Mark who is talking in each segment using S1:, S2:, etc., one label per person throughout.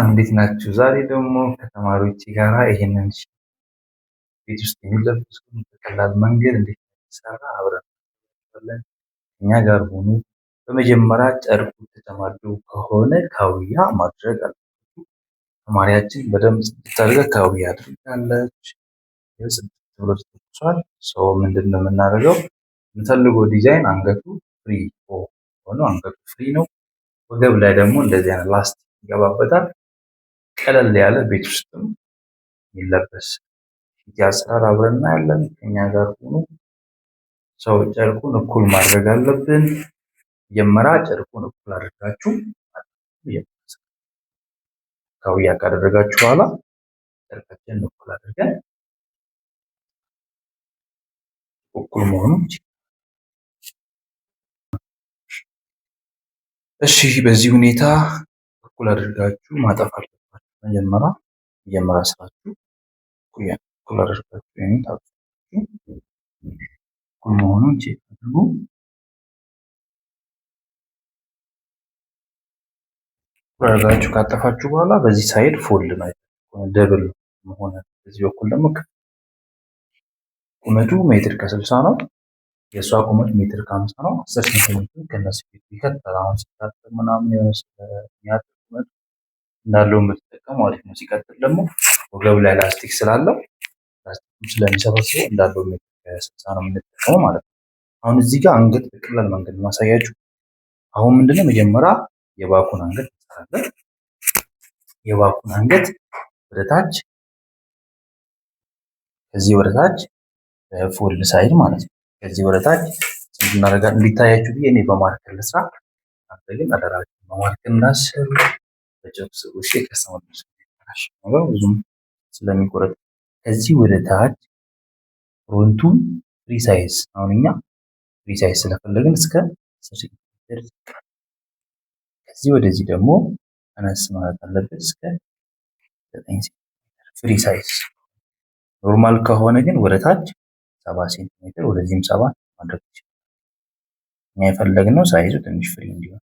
S1: እንዴት ናችሁ? ዛሬ ደግሞ ከተማሪዎች ጋራ ይሄንን ቤት ውስጥ የሚለበሱትን በቀላል መንገድ እንዴት እንደሚሰራ አብረን እናያለን። እኛ ጋር ሆኑ። በመጀመሪያ ጨርቁ ተጨማዶ ከሆነ ካውያ ማድረግ አለባችሁ። ተማሪያችን በደንብ ጽድት ካውያ አድርጋለች። ጽድት ብሎ ተተኩሷል። ሰው ምንድን ነው የምናደርገው? የምንፈልገው ዲዛይን አንገቱ ፍሪ ሆኖ አንገቱ ፍሪ ነው። ወገብ ላይ ደግሞ እንደዚህ አይነት ላስቲክ ይገባበታል። ቀለል ያለ ቤት ውስጥም የሚለበስ አሰራር አብረን እናያለን። ከኛ ጋር ሆኖ ሰው ጨርቁን እኩል ማድረግ አለብን። መጀመሪያ ጨርቁን እኩል አድርጋችሁ ካውያ ካደረጋችሁ በኋላ ጨርቃችንን እኩል አድርገን እኩል መሆኑን እሺ፣ በዚህ ሁኔታ እኩል አድርጋችሁ ማጠፍ አለባችሁ። መጀመሪያ ስራችሁ እኩል አድርጋችሁ ታጥፋችሁ እኩል መሆኑን ቼክ አድርጉ። እኩል አድርጋችሁ ካጠፋችሁ በኋላ በዚህ ሳይድ ፎልድ ነው ደብል መሆን። በዚህ በኩል ደግሞ ቁመቱ ሜትር ከ60 ነው። የእሷ ቁመት ሜትር ከ50 ነው። 10 ሴንቲሜትር ከነሱ ይከተል። አሁን ሲታጠብ ምናምን የሆነ ስለሚያጥር ቁመቱ እንዳለው የምትጠቀሙ አሪፍ ነው። ሲቀጥል ደግሞ ወገብ ላይ ላስቲክ ስላለው ላስቲኩ ስለሚሰበስበው እንዳለው ሜትር ከ60 ነው የምንጠቀመው ማለት ነው። አሁን እዚህ ጋር አንገት በቀላል መንገድ ማሳያችሁ። አሁን ምንድነው መጀመሪያ የባኩን አንገት እንሰራለን። የባኩን አንገት ወደታች ከዚህ ወደታች ፎልድ ሳይድ ማለት ነው። ከዚህ ወደታች እናደርጋለን። እንዲታያችሁ ብዬ እኔ በማርከር ልስራ። አንተ ግን አደራችሁ በማርከር እንዳሰሩ በጨብስ ውስጥ ከሰማችሁ ነው ብዙም ስለሚቆረጥ ከዚህ ወደታች ፍሮንቱን ፍሪ ሳይዝ አሁን እኛ ፍሪ ሳይዝ ስለፈለግን እስከ 10 ሴንቲሜትር ከዚህ ወደዚህ ደግሞ አነስ ማለት አለበት እስከ 9 ሴንቲሜትር ፍሪ ሳይዝ። ኖርማል ከሆነ ግን ወደታች 7 ሴንቲሜትር ወደዚህም 7 ማድረግ ይችላል። እኛ የፈለግነው ሳይዙ ትንሽ ፍሪ እንዲሆን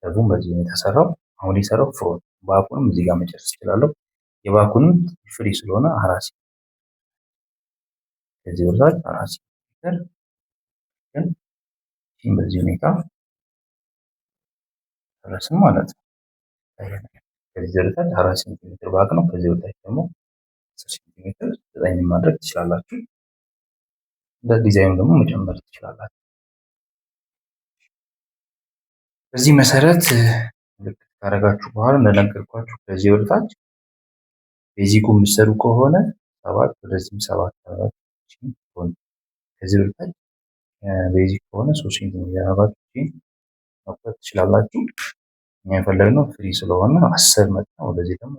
S1: ደግሞ በዚህ ነው የተሰራው። አሁን የሰራው ፍሮንት ባኩንም እዚህ ጋር መጨረስ እችላለሁ። የባኩንም ፍሪ ስለሆነ 4 ሴንቲሜትር ከዚህ ወደታች 4 ሴንቲሜትር ግን በዚህ ሁኔታ ተረስም ማለት ነው። ከዚህ ወደታች 4 ሴንቲሜትር ባክ ነው። ከዚህ ወደታች ደግሞ 10 ሴንቲሜትር 9 ማድረግ ትችላላችሁ። እንደ ዲዛይኑ ደግሞ መጨመር ትችላላችሁ። በዚህ መሰረት ምልክት ካደረጋችሁ በኋላ እንደነገርኳችሁ ከዚህ ወደታች ቤዚኩ የምትሰሩ ከሆነ 7 ወደዚህም 7 አደረጋችሁ። ከዚህ ወደታች ቤዚክ ከሆነ 3 ሴንቲሜትር አደረጋችሁ መቁረጥ ትችላላችሁ። እኛ የፈለግነው ፍሪ ስለሆነ 10 መጣ። ወደዚህ ደግሞ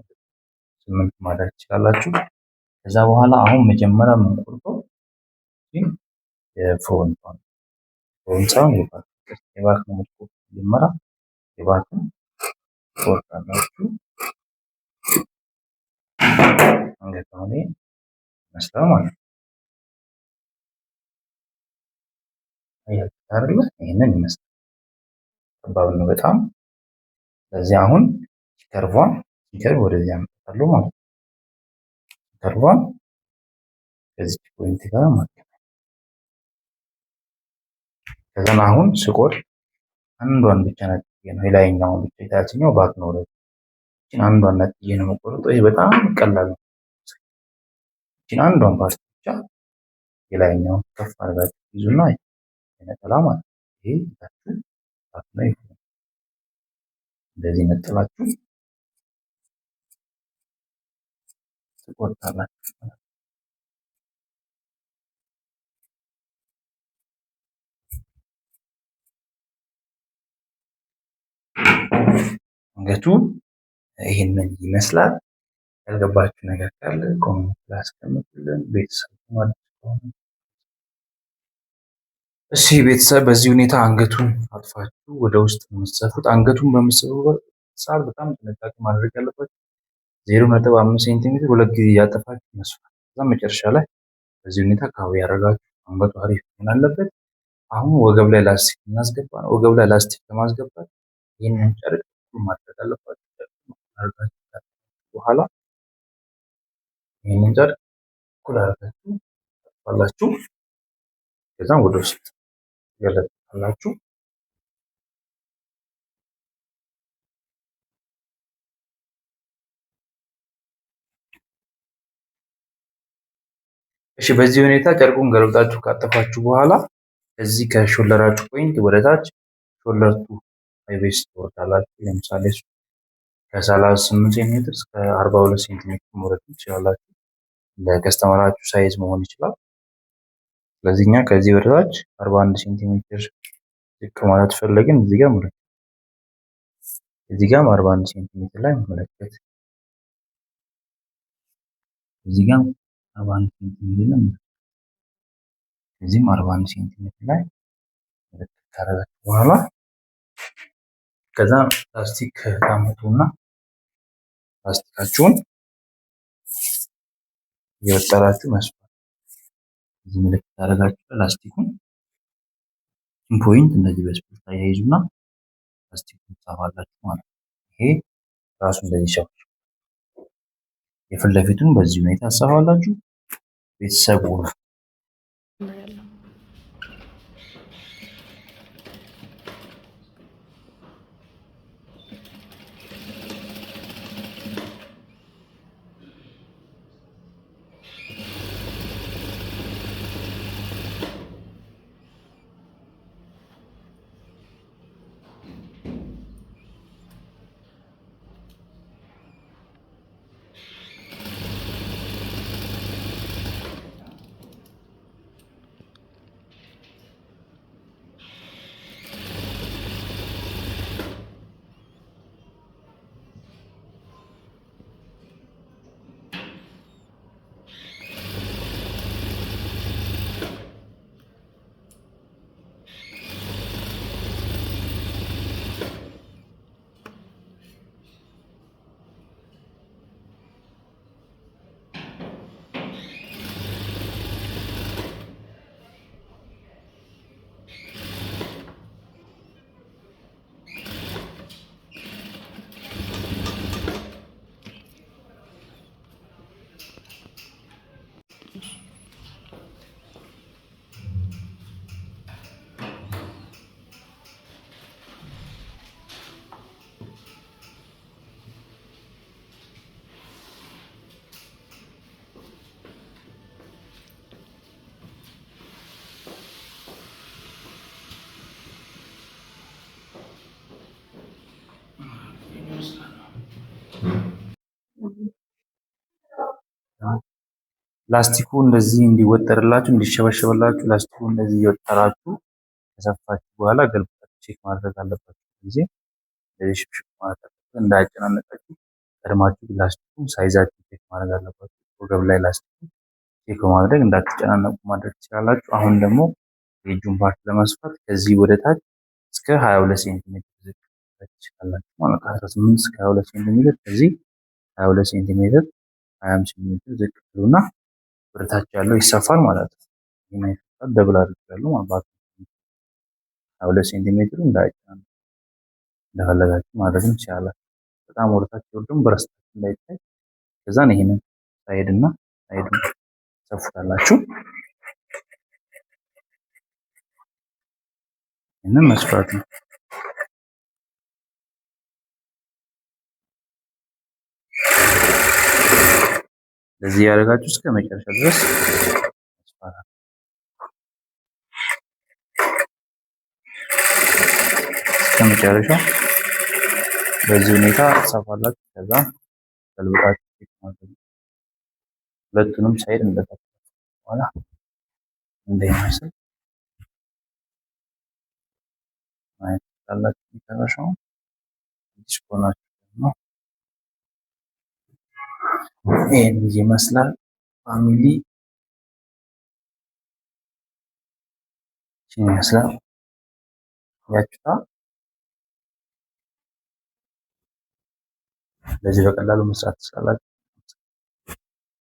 S1: 8 ማድረግ ትችላላችሁ። ከዛ በኋላ አሁን መጀመሪያ የምንቆርጠው የፍሮንት ሳይሆን የባክ ነው የምትቆርጡት። መጀመሪያ የባክን ትቆርጣላችሁ። አንገት አሁን ይመስላል ማለት ነው። አይደለ? ይሄንን ይመስላል። ጠባብ ነው በጣም። ስለዚህ አሁን ከርቫን ወደዚህ አመጣለሁ ማለት ነው። ከርቫን ከዚህ ፖይንት ጋር ማለት ነው። ከዛ አሁን ስቆርጥ አንዷን ብቻ ነጥዬ ነው የላይኛውን ብቻ የታችኛው ባክ ነው። እቺን አንዷን ነጥዬ ነው የምቆርጠው። ይሄ በጣም ቀላል ነው። እቺን አንዷን ፓርት ብቻ የላይኛውን ከፍ አድርጋችሁ ይዙና ነጠላ ማለት ነው። ይሄ ታችሁ ባክ ነው። እንደዚህ ነጥላችሁ ትቆርጣላችሁ። አንገቱ ይሄንን ይመስላል። ያልገባችሁ ነገር ካለ ኮሜንት ላይ አስቀምጡልን። ቤተሰብ ማለት ነው። እሺ ቤተሰብ በዚህ ሁኔታ አንገቱን አጥፋችሁ ወደ ውስጥ የምትሰፉት። አንገቱን በምትሰፉበት ሰዓት በጣም ጥንቃቄ ማድረግ ያለባችሁ 0.5 ሴንቲሜትር ሁለት ጊዜ እያጠፋችሁ መስፋት። ከዛ መጨረሻ ላይ በዚህ ሁኔታ ካውያ ያደረጋችሁ አንገቱ አሪፍ መሆን አለበት። አሁን ወገብ ላይ ላስቲክ እናስገባ ነው። ወገብ ላይ ላስቲክ ለማስገባት ይህንን ጨርቅ ማድረግ አለባችሁ። አድርጋችሁ በኋላ ይህንን ጨርቅ እኩል አድርጋችሁ ታላችሁ። ከዛም ወደ ውስጥ ገለጣላችሁ። እሺ በዚህ ሁኔታ ጨርቁን ገልብጣችሁ ካጠፋችሁ በኋላ እዚህ ከሾለራችሁ ፖይንት ወደታች ሾለር ቱ አይቤስ ትወርዳላችሁ። ለምሳሌ ከ38 ሴንቲሜትር እስከ 42 ሴንቲሜትር መውረድ ትችላላችሁ። ለከስተመራችሁ ሳይዝ መሆን ይችላል። ስለዚህ እኛ ከዚህ ወደታች 41 ሴንቲሜትር ዝቅ ማለት ፈለግን። እዚህ ጋር ማለት እዚህ ጋር 41 ሴንቲሜትር ላይ መመለከት እዚህ ጋር 41 ሴንቲሜትር ላይ እዚህም 41 ሴንቲሜትር ላይ ምልክት ካደረጋችሁ በኋላ ከዛ ፕላስቲክ ታመጡና ፕላስቲካችሁን እየወጠራችሁ መስፋት። እዚህ ምልክት ካደረጋችሁ ፕላስቲኩን ፖይንት እንደዚህ በስፖርት አያይዙና ፕላስቲኩን ትሳባላችሁ ማለት ነው። ይሄ ራሱ እንደዚህ ሸፍን የፊት ለፊቱን በዚህ ሁኔታ ትሳባላችሁ። ቤተሰቡ ነው ላስቲኩ እንደዚህ እንዲወጠርላችሁ እንዲሸበሸበላችሁ ላስቲኩ እንደዚህ እየወጠራችሁ ከሰፋችሁ በኋላ ገልብጣችሁ ቼክ ማድረግ አለባችሁ። ጊዜ እንደዚህ ሽብሽብ ማለት አለበት። እንዳያጨናነቃችሁ ቀድማችሁ ላስቲኩን ሳይዛችሁ ቼክ ማድረግ አለባችሁ። ወገብ ላይ ላስቲኩ ቼክ በማድረግ እንዳትጨናነቁ ማድረግ ትችላላችሁ። አሁን ደግሞ የእጁን ፓርት ለመስፋት ከዚህ ወደ ታች እስከ 22 ሴንቲሜትር ዝቅ ትችላላችሁ ማለት ነው። 18 እስከ 22 ሴንቲሜትር ከዚህ 22 ሴንቲሜትር 20 ሴንቲሜትር ዝቅ ብሉና ወደታች ያለው ይሰፋል ማለት ነው። ይሄን አይተካል ደብል አድርጋለሁ ማለት ነው። 22 ሴንቲሜትር እንዳይጨናነቅ እንደፈለጋችሁ ማድረግ ይቻላል። በጣም ወደታች ወርዱም በረስታችሁ እንዳይታይ ከዛን ይሄንን ሳይድና ሳይዱን ሰፉታላችሁ። ይሄንን መስፋት ነው። ለዚህ ያደርጋችሁ እስከ መጨረሻ ድረስ መስፋት እስከ መጨረሻ በዚህ ሁኔታ ሰፋላችሁ። ከዛ ገልብጣችሁ ማለት ነው። ሁለቱንም ሳይድ እንደተከፈተ በኋላ እንደሚመስል ማየት ትችላላችሁ። መጨረሻው ዲስኮናችሁ ነው። ይሄን ይመስላል ፋሚሊ ይመስላል ያችታ ለዚህ በቀላሉ መስራት ትችላላችሁ።